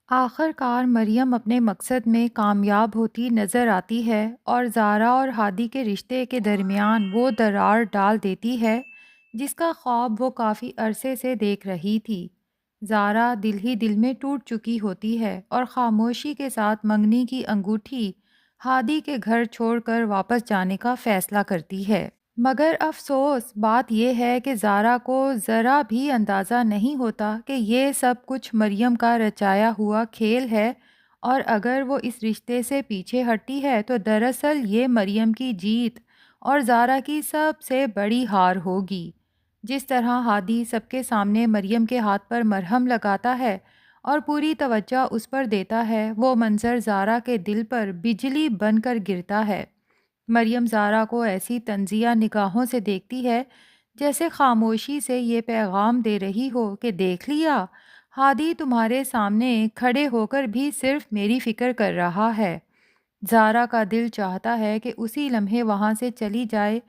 آخر کار مریم اپنے مقصد میں کامیاب ہوتی نظر آتی ہے اور زارا اور ہادی کے رشتے کے درمیان وہ درار ڈال دیتی ہے جس کا خواب وہ کافی عرصے سے دیکھ رہی تھی۔ زارا دل ہی دل میں ٹوٹ چکی ہوتی ہے اور خاموشی کے ساتھ منگنی کی انگوٹھی ہادی کے گھر چھوڑ کر واپس جانے کا فیصلہ کرتی ہے۔ مگر افسوس بات یہ ہے کہ زارا کو ذرا بھی اندازہ نہیں ہوتا کہ یہ سب کچھ مریم کا رچایا ہوا کھیل ہے، اور اگر وہ اس رشتے سے پیچھے ہٹتی ہے تو دراصل یہ مریم کی جیت اور زارا کی سب سے بڑی ہار ہوگی۔ جس طرح ہادی سب کے سامنے مریم کے ہاتھ پر مرہم لگاتا ہے اور پوری توجہ اس پر دیتا ہے، وہ منظر زارا کے دل پر بجلی بن کر گرتا ہے۔ مریم زارا کو ایسی طنزیہ نگاہوں سے دیکھتی ہے جیسے خاموشی سے یہ پیغام دے رہی ہو کہ دیکھ لیا، ہادی تمہارے سامنے کھڑے ہو کر بھی صرف میری فکر کر رہا ہے۔ زارا کا دل چاہتا ہے کہ اسی لمحے وہاں سے چلی جائے،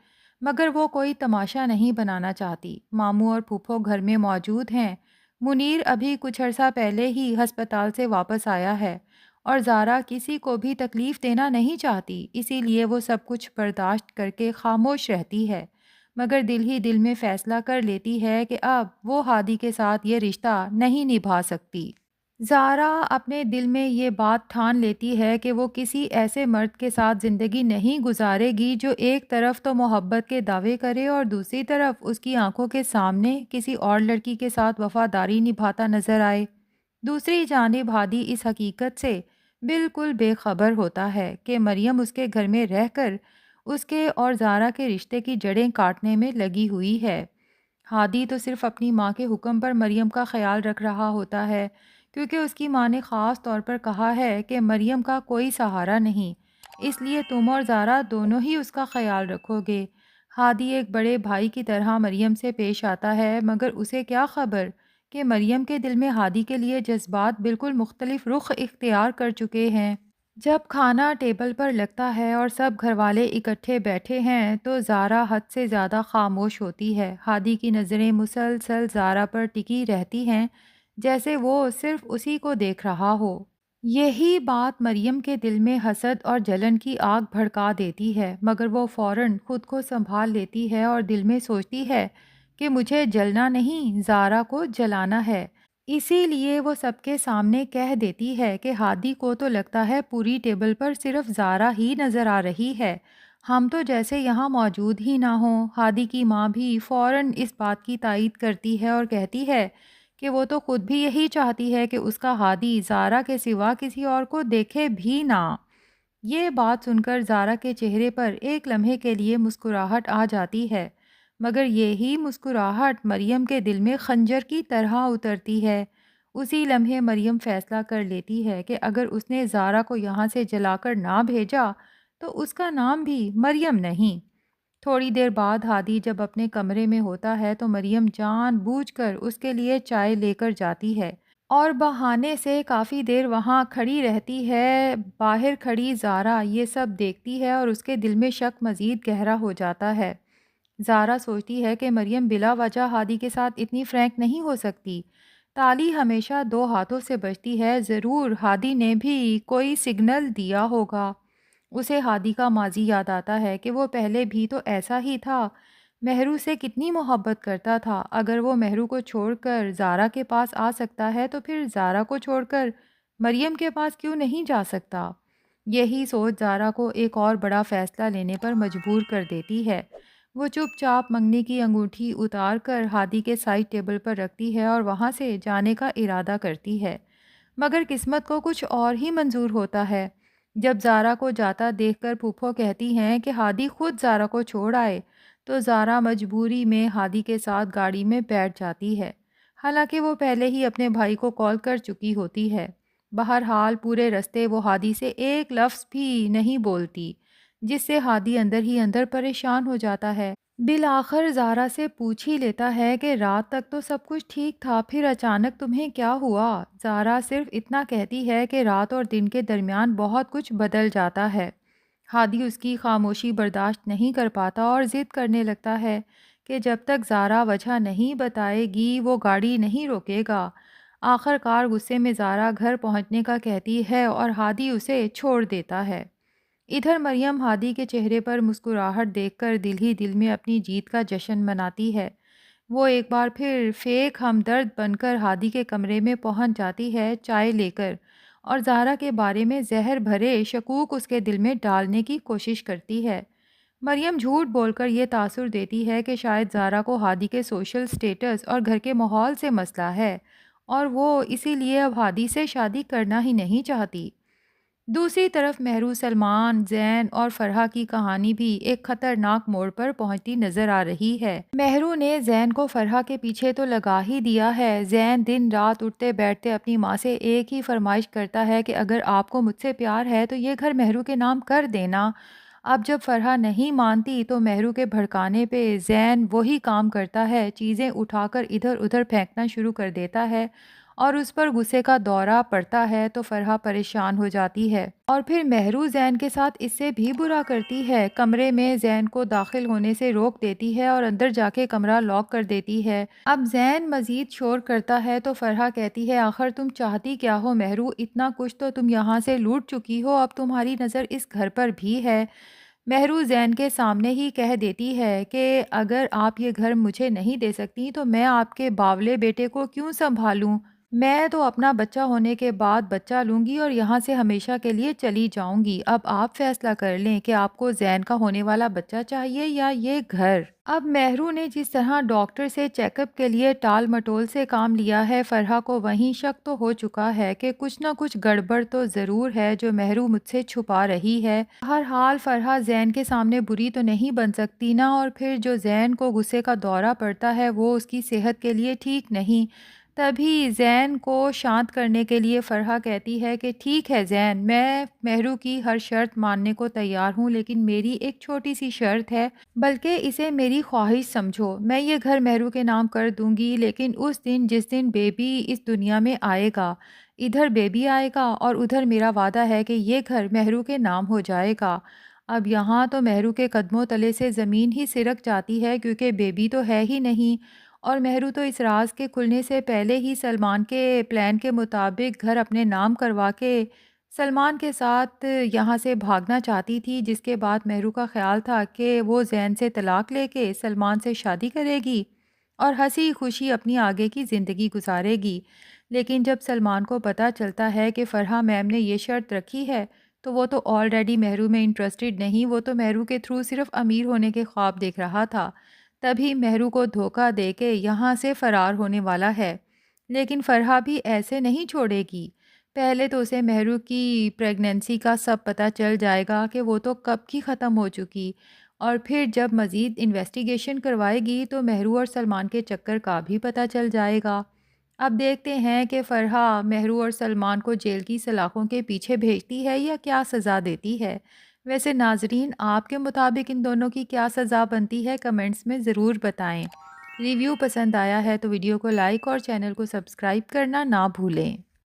مگر وہ کوئی تماشا نہیں بنانا چاہتی۔ ماموں اور پھوپھو گھر میں موجود ہیں۔ منیر ابھی کچھ عرصہ پہلے ہی ہسپتال سے واپس آیا ہے اور زارا کسی کو بھی تکلیف دینا نہیں چاہتی، اسی لیے وہ سب کچھ برداشت کر کے خاموش رہتی ہے، مگر دل ہی دل میں فیصلہ کر لیتی ہے کہ اب وہ ہادی کے ساتھ یہ رشتہ نہیں نبھا سکتی۔ زارا اپنے دل میں یہ بات ٹھان لیتی ہے کہ وہ کسی ایسے مرد کے ساتھ زندگی نہیں گزارے گی جو ایک طرف تو محبت کے دعوے کرے اور دوسری طرف اس کی آنکھوں کے سامنے کسی اور لڑکی کے ساتھ وفاداری نبھاتا نظر آئے۔ دوسری جانب ہادی اس حقیقت سے بالکل بے خبر ہوتا ہے کہ مریم اس کے گھر میں رہ کر اس کے اور زارا کے رشتے کی جڑیں کاٹنے میں لگی ہوئی ہے۔ ہادی تو صرف اپنی ماں کے حکم پر مریم کا خیال رکھ رہا ہوتا ہے، کیونکہ اس کی ماں نے خاص طور پر کہا ہے کہ مریم کا کوئی سہارا نہیں، اس لیے تم اور زارا دونوں ہی اس کا خیال رکھو گے۔ ہادی ایک بڑے بھائی کی طرح مریم سے پیش آتا ہے، مگر اسے کیا خبر کہ مریم کے دل میں ہادی کے لیے جذبات بالکل مختلف رخ اختیار کر چکے ہیں۔ جب کھانا ٹیبل پر لگتا ہے اور سب گھر والے اکٹھے بیٹھے ہیں تو زارا حد سے زیادہ خاموش ہوتی ہے۔ ہادی کی نظریں مسلسل زارا پر ٹکی رہتی ہیں جیسے وہ صرف اسی کو دیکھ رہا ہو۔ یہی بات مریم کے دل میں حسد اور جلن کی آگ بھڑکا دیتی ہے، مگر وہ فوراً خود کو سنبھال لیتی ہے اور دل میں سوچتی ہے کہ مجھے جلنا نہیں، زارا کو جلانا ہے۔ اسی لیے وہ سب کے سامنے کہہ دیتی ہے کہ ہادی کو تو لگتا ہے پوری ٹیبل پر صرف زارا ہی نظر آ رہی ہے، ہم تو جیسے یہاں موجود ہی نہ ہوں۔ ہادی کی ماں بھی فوراً اس بات کی تائید کرتی ہے اور کہتی ہے کہ وہ تو خود بھی یہی چاہتی ہے کہ اس کا ہادی زارا کے سوا کسی اور کو دیکھے بھی نہ۔ یہ بات سن کر زارا کے چہرے پر ایک لمحے کے لیے مسکراہٹ آ جاتی ہے، مگر یہی مسکراہٹ مریم کے دل میں خنجر کی طرح اترتی ہے۔ اسی لمحے مریم فیصلہ کر لیتی ہے کہ اگر اس نے زارا کو یہاں سے جلا کر نہ بھیجا تو اس کا نام بھی مریم نہیں۔ تھوڑی دیر بعد ہادی جب اپنے کمرے میں ہوتا ہے تو مریم جان بوجھ کر اس کے لیے چائے لے کر جاتی ہے اور بہانے سے کافی دیر وہاں کھڑی رہتی ہے۔ باہر کھڑی زارا یہ سب دیکھتی ہے اور اس کے دل میں شک مزید گہرا ہو جاتا ہے۔ زارا سوچتی ہے کہ مریم بلا وجہ ہادی کے ساتھ اتنی فرینک نہیں ہو سکتی۔ تالی ہمیشہ دو ہاتھوں سے بجتی ہے، ضرور ہادی نے بھی کوئی سگنل دیا ہوگا۔ اسے ہادی کا ماضی یاد آتا ہے کہ وہ پہلے بھی تو ایسا ہی تھا، مہرو سے کتنی محبت کرتا تھا۔ اگر وہ مہرو کو چھوڑ کر زارا کے پاس آ سکتا ہے تو پھر زارا کو چھوڑ کر مریم کے پاس کیوں نہیں جا سکتا؟ یہی سوچ زارا کو ایک اور بڑا فیصلہ لینے پر مجبور کر دیتی ہے۔ وہ چپ چاپ منگنی کی انگوٹھی اتار کر ہادی کے سائڈ ٹیبل پر رکھتی ہے اور وہاں سے جانے کا ارادہ کرتی ہے، مگر قسمت کو کچھ اور ہی منظور ہوتا ہے۔ جب زارا کو جاتا دیکھ کر پھوپھو کہتی ہیں کہ ہادی خود زارا کو چھوڑ آئے تو زارا مجبوری میں ہادی کے ساتھ گاڑی میں بیٹھ جاتی ہے، حالانکہ وہ پہلے ہی اپنے بھائی کو کال کر چکی ہوتی ہے۔ بہرحال پورے رستے وہ ہادی سے ایک لفظ بھی نہیں بولتی، جس سے ہادی اندر ہی اندر پریشان ہو جاتا ہے۔ بالآخر زارا سے پوچھ ہی لیتا ہے کہ رات تک تو سب کچھ ٹھیک تھا، پھر اچانک تمہیں کیا ہوا؟ زارا صرف اتنا کہتی ہے کہ رات اور دن کے درمیان بہت کچھ بدل جاتا ہے۔ ہادی اس کی خاموشی برداشت نہیں کر پاتا اور ضد کرنے لگتا ہے کہ جب تک زارا وجہ نہیں بتائے گی وہ گاڑی نہیں روکے گا۔ آخر کار غصے میں زارا گھر پہنچنے کا کہتی ہے اور ہادی اسے چھوڑ دیتا ہے۔ ادھر مریم ہادی کے چہرے پر مسکراہٹ دیکھ کر دل ہی دل میں اپنی جیت کا جشن مناتی ہے۔ وہ ایک بار پھر فیک ہمدرد بن کر ہادی کے کمرے میں پہنچ جاتی ہے چائے لے کر، اور زہرا کے بارے میں زہر بھرے شکوک اس کے دل میں ڈالنے کی کوشش کرتی ہے۔ مریم جھوٹ بول کر یہ تاثر دیتی ہے کہ شاید زہرا کو ہادی کے سوشل سٹیٹس اور گھر کے ماحول سے مسئلہ ہے اور وہ اسی لیے اب ہادی سے شادی کرنا ہی نہیں چاہتی۔ دوسری طرف مہرو، سلمان، زین اور فرحہ کی کہانی بھی ایک خطرناک موڑ پر پہنچتی نظر آ رہی ہے۔ مہرو نے زین کو فرحہ کے پیچھے تو لگا ہی دیا ہے۔ زین دن رات اٹھتے بیٹھتے اپنی ماں سے ایک ہی فرمائش کرتا ہے کہ اگر آپ کو مجھ سے پیار ہے تو یہ گھر مہرو کے نام کر دینا۔ اب جب فرحہ نہیں مانتی تو مہرو کے بھڑکانے پہ زین وہی کام کرتا ہے، چیزیں اٹھا کر ادھر ادھر پھینکنا شروع کر دیتا ہے اور اس پر غصے کا دورہ پڑتا ہے تو فرحہ پریشان ہو جاتی ہے اور پھر مہرو زین کے ساتھ اس سے بھی برا کرتی ہے۔ کمرے میں زین کو داخل ہونے سے روک دیتی ہے اور اندر جا کے کمرہ لاک کر دیتی ہے۔ اب زین مزید شور کرتا ہے تو فرحہ کہتی ہے آخر تم چاہتی کیا ہو مہرو، اتنا کچھ تو تم یہاں سے لوٹ چکی ہو، اب تمہاری نظر اس گھر پر بھی ہے۔ مہرو زین کے سامنے ہی کہہ دیتی ہے کہ اگر آپ یہ گھر مجھے نہیں دے سکتی تو میں آپ کے باولے بیٹے کو کیوں سنبھالوں؟ میں تو اپنا بچہ ہونے کے بعد بچہ لوں گی اور یہاں سے ہمیشہ کے لیے چلی جاؤں گی۔ اب آپ فیصلہ کر لیں کہ آپ کو زین کا ہونے والا بچہ چاہیے یا یہ گھر۔ اب مہرو نے جس طرح ڈاکٹر سے چیک اپ کے لیے ٹال مٹول سے کام لیا ہے، فرحہ کو وہیں شک تو ہو چکا ہے کہ کچھ نہ کچھ گڑبڑ تو ضرور ہے جو مہرو مجھ سے چھپا رہی ہے۔ ہر حال فرحہ زین کے سامنے بری تو نہیں بن سکتی نا، اور پھر جو زین کو غصے کا دورہ پڑتا ہے وہ اس کی صحت کے لیے ٹھیک نہیں۔ تبھی زین کو شانت کرنے کے لیے فرحہ کہتی ہے کہ ٹھیک ہے زین، میں مہرو کی ہر شرط ماننے کو تیار ہوں، لیکن میری ایک چھوٹی سی شرط ہے، بلکہ اسے میری خواہش سمجھو۔ میں یہ گھر مہرو کے نام کر دوں گی، لیکن اس دن جس دن بیبی اس دنیا میں آئے گا، ادھر بیبی آئے گا اور ادھر میرا وعدہ ہے کہ یہ گھر مہرو کے نام ہو جائے گا۔ اب یہاں تو مہرو کے قدموں تلے سے زمین ہی سرک جاتی ہے کیونکہ بیبی تو ہے ہی نہیں، اور مہرو تو اس راز کے کھلنے سے پہلے ہی سلمان کے پلان کے مطابق گھر اپنے نام کروا کے سلمان کے ساتھ یہاں سے بھاگنا چاہتی تھی، جس کے بعد مہرو کا خیال تھا کہ وہ زین سے طلاق لے کے سلمان سے شادی کرے گی اور ہنسی خوشی اپنی آگے کی زندگی گزارے گی۔ لیکن جب سلمان کو پتہ چلتا ہے کہ فرحہ میم نے یہ شرط رکھی ہے تو وہ تو آلریڈی مہرو میں انٹرسٹڈ نہیں، وہ تو مہرو کے تھرو صرف امیر ہونے کے خواب دیکھ رہا تھا، تبھی مہرو کو دھوکہ دے کے یہاں سے فرار ہونے والا ہے۔ لیکن فرحہ بھی ایسے نہیں چھوڑے گی، پہلے تو اسے مہرو کی پریگننسی کا سب پتہ چل جائے گا کہ وہ تو کب کی ختم ہو چکی، اور پھر جب مزید انویسٹیگیشن کروائے گی تو مہرو اور سلمان کے چکر کا بھی پتہ چل جائے گا۔ اب دیکھتے ہیں کہ فرحہ مہرو اور سلمان کو جیل کی سلاخوں کے پیچھے بھیجتی ہے یا کیا سزا دیتی ہے۔ ویسے ناظرین، آپ کے مطابق ان دونوں کی کیا سزا بنتی ہے، کمنٹس میں ضرور بتائیں۔ ریویو پسند آیا ہے تو ویڈیو کو لائک اور چینل کو سبسکرائب کرنا نہ بھولیں۔